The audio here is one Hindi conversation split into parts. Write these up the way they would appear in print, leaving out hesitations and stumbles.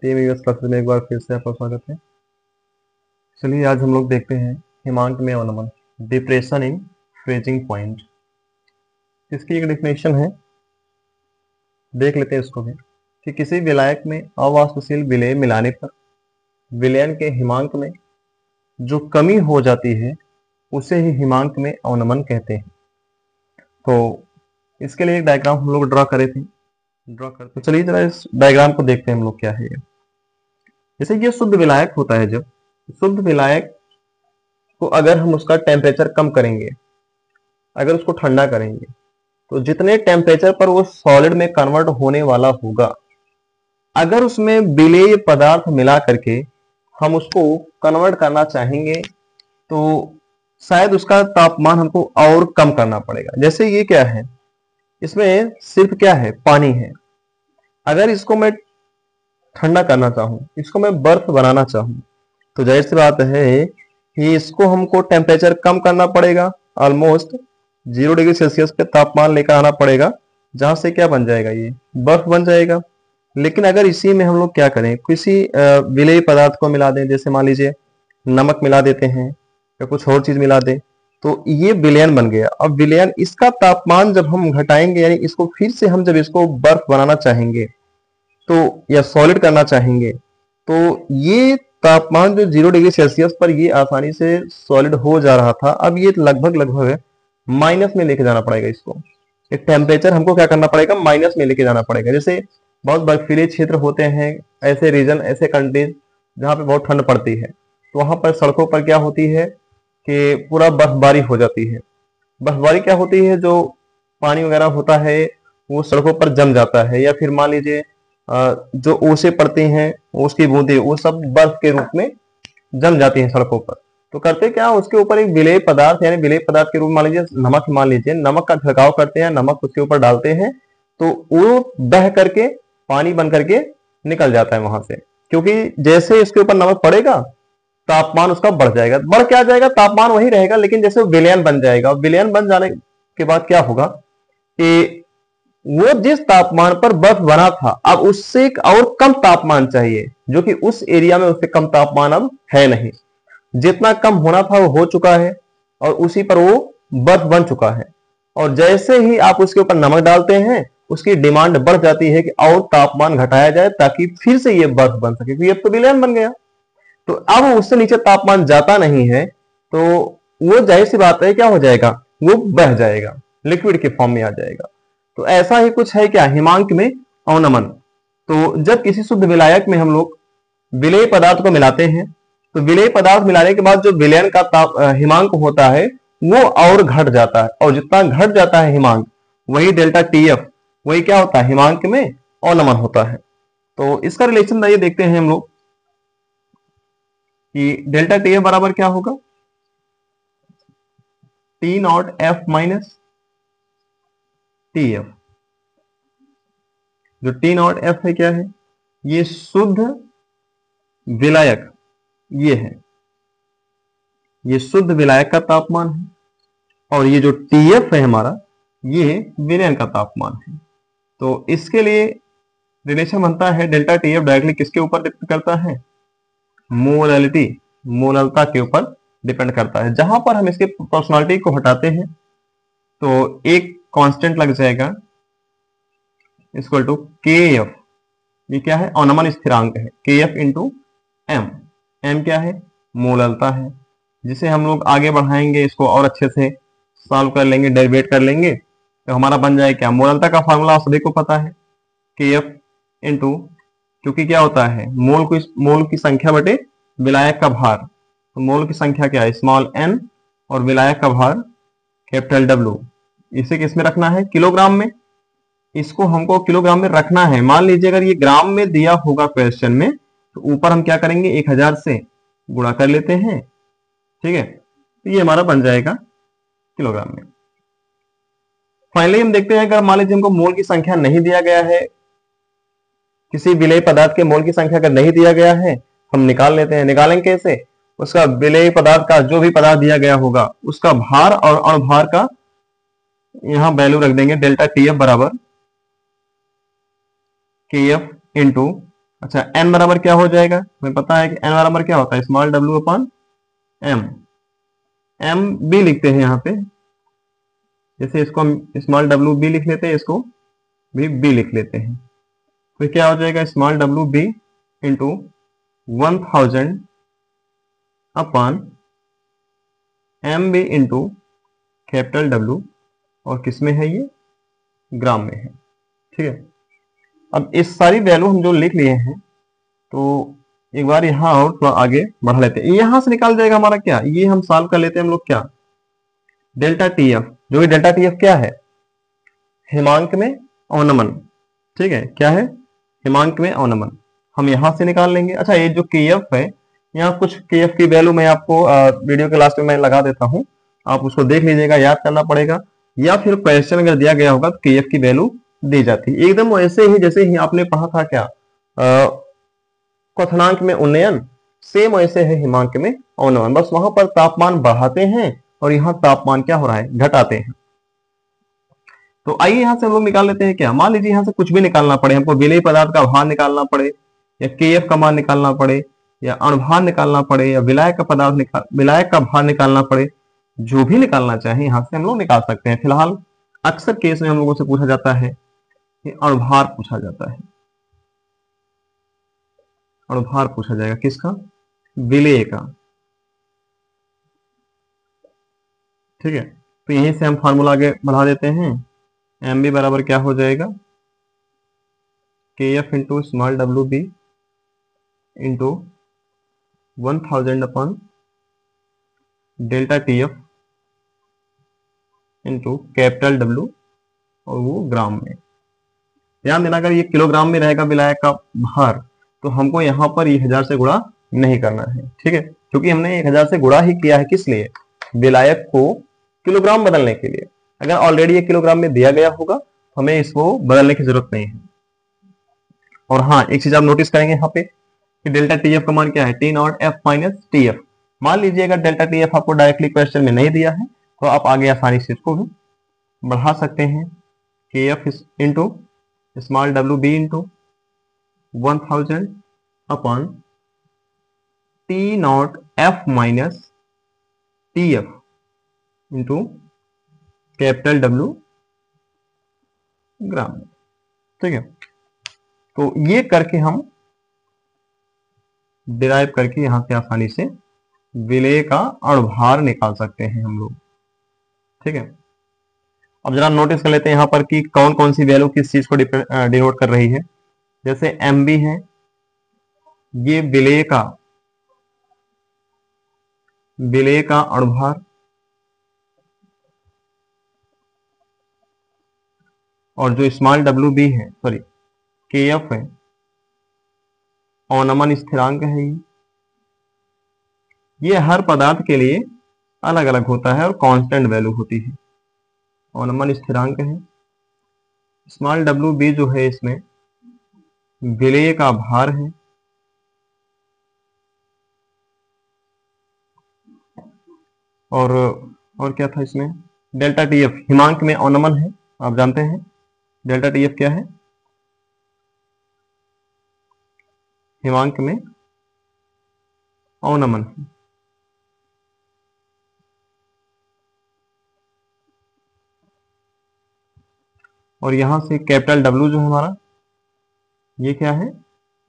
टीम यूएस क्लासेस में एक बार फिर से आपका स्वागत है। चलिए आज हम लोग देखते हैं हिमांक में अवनमन, डिप्रेशन इन फ्रीजिंग पॉइंट। इसकी एक डेफिनेशन है, देख लेते हैं इसको भी कि किसी विलायक में अवाष्पशील विलेय मिलाने पर विलयन के हिमांक में जो कमी हो जाती है उसे ही हिमांक में अवनमन कहते हैं। तो इसके लिए एक डायग्राम हम लोग ड्रॉ करते हैं। चलिए जरा इस डायग्राम को देखते हैं हम लोग क्या है ये। जैसे ये शुद्ध विलायक होता है, जब शुद्ध विलायक को अगर हम उसका टेम्परेचर कम करेंगे, अगर उसको ठंडा करेंगे, तो जितने टेम्परेचर पर वो सॉलिड में कन्वर्ट होने वाला होगा, अगर उसमें विलेय पदार्थ मिला करके हम उसको कन्वर्ट करना चाहेंगे तो शायद उसका तापमान हमको और कम करना पड़ेगा। जैसे ये क्या है, इसमें सिर्फ क्या है, पानी है। अगर इसको मैं ठंडा करना चाहूं, इसको मैं बर्फ बनाना चाहूं, तो जाहिर सी बात है कि इसको हमको टेम्परेचर कम करना पड़ेगा, ऑलमोस्ट 0 डिग्री सेल्सियस पे तापमान लेकर आना पड़ेगा, जहां से क्या बन जाएगा, ये बर्फ बन जाएगा। लेकिन अगर इसी में हम लोग क्या करें, किसी विलेय पदार्थ को मिला दें, जैसे मान लीजिए नमक मिला देते हैं या कुछ और चीज मिला दें, तो ये विलयन बन गया। अब विलयन, इसका तापमान जब हम घटाएंगे, यानी इसको फिर से हम जब इसको बर्फ बनाना चाहेंगे तो या सॉलिड करना चाहेंगे, तो ये तापमान जो 0 डिग्री सेल्सियस पर ये आसानी से सॉलिड हो जा रहा था, अब ये लगभग माइनस में लेके जाना पड़ेगा इसको। एक टेम्परेचर हमको क्या करना पड़ेगा, माइनस में लेके जाना पड़ेगा। जैसे बहुत बर्फीले क्षेत्र होते हैं, ऐसे रीजन, ऐसे कंट्रीज जहाँ पे बहुत ठंड पड़ती है, तो वहां पर सड़कों पर क्या होती है कि पूरा बर्फबारी हो जाती है। बर्फबारी क्या होती है, जो पानी वगैरह होता है वो सड़कों पर जम जाता है, या फिर मान लीजिए जो ओसे पड़ती हैं, उसकी बूंदें, वो सब बर्फ के रूप में जम जाती हैं सड़कों पर। तो करते क्या, उसके ऊपर एक विलेय पदार्थ, यानी विलेय पदार्थ के रूप में मान लीजिए नमक, मान लीजिए नमक का छिड़काव करते हैं, नमक उसके ऊपर डालते हैं, तो वो बह करके पानी बन करके निकल जाता है वहां से। क्योंकि जैसे इसके ऊपर नमक पड़ेगा, तापमान उसका बढ़ जाएगा। बढ़ क्या जाएगा, तापमान वही रहेगा, लेकिन जैसे विलयन बन जाएगा। विलयन बन जाने के बाद क्या होगा कि वो जिस तापमान पर बर्फ बना था, अब उससे एक और कम तापमान चाहिए, जो कि उस एरिया में उससे कम तापमान अब है नहीं। जितना कम होना था वो हो चुका है और उसी पर वो बर्फ बन चुका है। और जैसे ही आप उसके ऊपर नमक डालते हैं, उसकी डिमांड बढ़ जाती है कि और तापमान घटाया जाए ताकि फिर से ये बर्फ बन सके, क्योंकि अब तो विलयन बन गया। तो अब उससे नीचे तापमान जाता नहीं है, तो वो जाहिर सी बात है क्या हो जाएगा, वो बह जाएगा, लिक्विड के फॉर्म में आ जाएगा। तो ऐसा ही कुछ है क्या, हिमांक में अवनमन। तो जब किसी शुद्ध विलायक में हम लोग विलेय पदार्थ को मिलाते हैं, तो विलेय पदार्थ मिलाने के बाद जो विलयन का हिमांक होता है वो और घट जाता है, और जितना घट जाता है हिमांक, वही डेल्टा टीएफ, वही क्या होता है, हिमांक में अवनमन होता है। तो इसका रिलेशन ये देखते हैं हम लोग कि डेल्टा टीएफ बराबर क्या होगा, T not F minus TF. जो टी नॉट एफ है क्या है, ये शुद्ध विलायक, ये है, ये शुद्ध विलायक का तापमान है, और ये जो टीएफ है हमारा, ये विलयन का तापमान है। तो इसके लिए रिलेशन बनता है, डेल्टा टीएफ डायरेक्टली किसके ऊपर डिपेंड करता है, मोलैलिटी, मोललता के ऊपर डिपेंड करता है। जहां पर हम इसके प्रोपोर्शनलिटी को हटाते हैं तो एक कांस्टेंट लग जाएगा इक्वल टू के एफ। ये क्या है, अवनमन स्थिरांक है, के एफ इंटू एम। एम क्या है, मोललता है, जिसे हम लोग आगे बढ़ाएंगे, इसको और अच्छे से सॉल्व कर लेंगे, डेरिवेट कर लेंगे, तो हमारा बन जाए क्या, मोललता का फॉर्मूला आप सभी को पता है, के एफ इंटू, क्योंकि क्या होता है, मोल की संख्या बटे विलायक का भार। तो मोल की संख्या क्या है, स्मॉल एन, और विलायक का भार कैपिटल डब्ल्यू। इसे किस में रखना है, किलोग्राम में। इसको हमको किलोग्राम में रखना है। मान लीजिए अगर ये ग्राम में दिया होगा क्वेश्चन में, तो ऊपर हम क्या करेंगे, 1000 से गुणा कर लेते हैं, ठीक है, तो ये हमारा बन जाएगा किलोग्राम में। फाइनली हम देखते हैं, अगर मान लीजिए हमको मोल की संख्या नहीं दिया गया है, किसी विलेय पदार्थ के मोल की संख्या अगर नहीं दिया गया है, हम निकाल लेते हैं। निकालेंगे कैसे, उसका विलेय पदार्थ का जो भी पदार्थ दिया गया होगा उसका भार और अणुभार का यहां वैल्यू रख देंगे, डेल्टा टीएफ बराबर के एफ इंटू अच्छा n बराबर क्या हो जाएगा, हमें पता है कि n बराबर क्या होता है, small w upon m। m b लिखते हैं यहाँ पे, जैसे इसको हम स्मॉल डब्ल्यू बी लिख लेते हैं, इसको भी बी लिख लेते हैं। तो क्या हो जाएगा, small W B into 1000 upon M B into capital W, और किस में है ये, ग्राम में है। ठीक है, अब इस सारी वैल्यू हम जो लिख लिए हैं, तो एक बार यहाँ और थोड़ा आगे बढ़ा लेते हैं। यहां से निकाल जाएगा हमारा क्या, ये हम सॉल्व कर लेते हैं हम लोग क्या, डेल्टा टी एफ, जो कि डेल्टा टी एफ क्या है, हिमांक में अवनमन। ठीक है, क्या है, हिमांक में अवनमन, हम यहां से निकाल लेंगे। अच्छा, ये जो के एफ है, यहाँ कुछ के एफ की वैल्यू मैं आपको वीडियो के लास्ट में मैं लगा देता हूँ, आप उसको देख लीजिएगा, याद करना पड़ेगा, या फिर क्वेश्चन अगर दिया गया होगा तो के एफ की वैल्यू दी जाती है एकदम वैसे ही जैसे ही आपने पढ़ा था क्या, क्वथनांक में उन्नयन, सेम वैसे है हिमांक में अवनमन, बस वहां पर तापमान बढ़ाते हैं और यहाँ तापमान क्या हो रहा है, घटाते हैं। तो आइए यहां से हम लोग निकाल लेते हैं क्या, मान लीजिए यहां से कुछ भी निकालना पड़े हमको, विलेय पदार्थ का भार निकालना पड़े, या केएफ का मान निकालना पड़े, या अणुभार निकालना पड़े, या विलायक का विलायक का भार निकालना पड़े, जो भी निकालना चाहे यहां से हम लोग निकाल सकते हैं। फिलहाल अक्सर केस में हम लोगों से पूछा जाता है कि अणुभार पूछा जाता है, अणुभार पूछा जाएगा किसका, विलेय का। ठीक है, तो यहीं से हम फार्मूला आगे बढ़ा देते हैं, एम बी बराबर क्या हो जाएगा, K F into small W B into 1000 upon delta T F into capital W, और वो ग्राम में। ध्यान देना, अगर ये किलोग्राम में रहेगा विलायक का भार, तो हमको यहाँ पर ये 1000 से गुणा नहीं करना है। ठीक है, क्योंकि हमने 1000 से गुणा ही किया है, किस लिए, विलायक को किलोग्राम बदलने के लिए। अगर ऑलरेडी ये किलोग्राम में दिया गया होगा, हमें इसको बदलने की जरूरत नहीं है। और हाँ, एक चीज आप नोटिस करेंगे यहाँ पे कि डेल्टा टी एफ का मान क्या है, T not F minus T F. मान लीजिए अगर डेल्टा टी एफ आपको डायरेक्टली क्वेश्चन में नहीं दिया है, तो आप आगे आसानी से इसको भी बढ़ा सकते हैं, के F into small W B into 1000 upon T not F minus T F into capital W gram. ठीक है, तो ये करके हम डिराइव करके यहां से आसानी से विलेय का अणुभार निकाल सकते हैं हम लोग। ठीक है, अब जरा नोटिस कर लेते हैं यहाँ पर कि कौन कौन सी वैल्यू किस चीज को डिनोट कर रही है। जैसे एम बी है, ये विलेय का अणुभार, और जो स्मॉल डब्ल्यू बी है, सॉरी के एफ है, अवनमन स्थिरांक है। ये हर पदार्थ के लिए अलग अलग होता है और कांस्टेंट वैल्यू होती है। अवनमन स्थिरांक है, स्मॉल डब्ल्यू बी जो है इसमें विलेय का भार है, और क्या था इसमें, डेल्टा टी एफ हिमांक में अवनमन है। आप जानते हैं डेल्टा टी एफ क्या है, हिमांक में अवनमन है। और यहां से कैपिटल डब्ल्यू जो है हमारा, ये क्या है,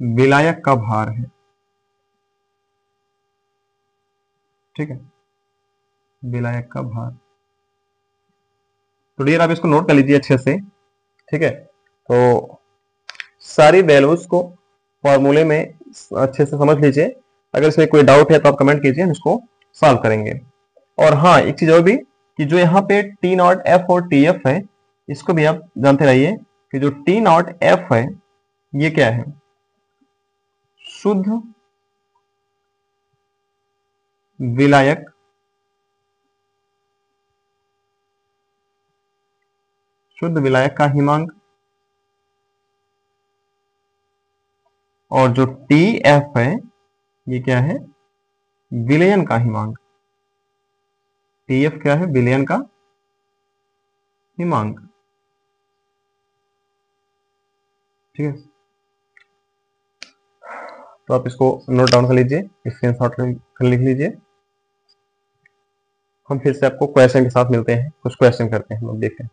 विलायक का भार है। ठीक है, विलायक का भार। तो डियर आप इसको नोट कर लीजिए अच्छे से। ठीक है, तो सारी वैल्यूज को फॉर्मूले में अच्छे से समझ लीजिए। अगर इसमें कोई डाउट है तो आप कमेंट कीजिए, हम इसको सॉल्व करेंगे। और हाँ, एक चीज और भी कि जो यहाँ पे टी नॉट एफ और टी एफ है, इसको भी आप जानते रहिए कि जो टी नॉट एफ है, ये क्या है, शुद्ध विलायक, शुद्ध विलायक का हिमांक, और जो टी एफ है, ये क्या है, विलयन का हिमांक। टी एफ क्या है, विलयन का हिमांक। ठीक है, तो आप इसको नोट डाउन कर लीजिए, स्क्रीनशॉट कर लिख लीजिए। हम फिर से आपको क्वेश्चन के साथ मिलते हैं, कुछ क्वेश्चन करते हैं हम लोग, देखते हैं।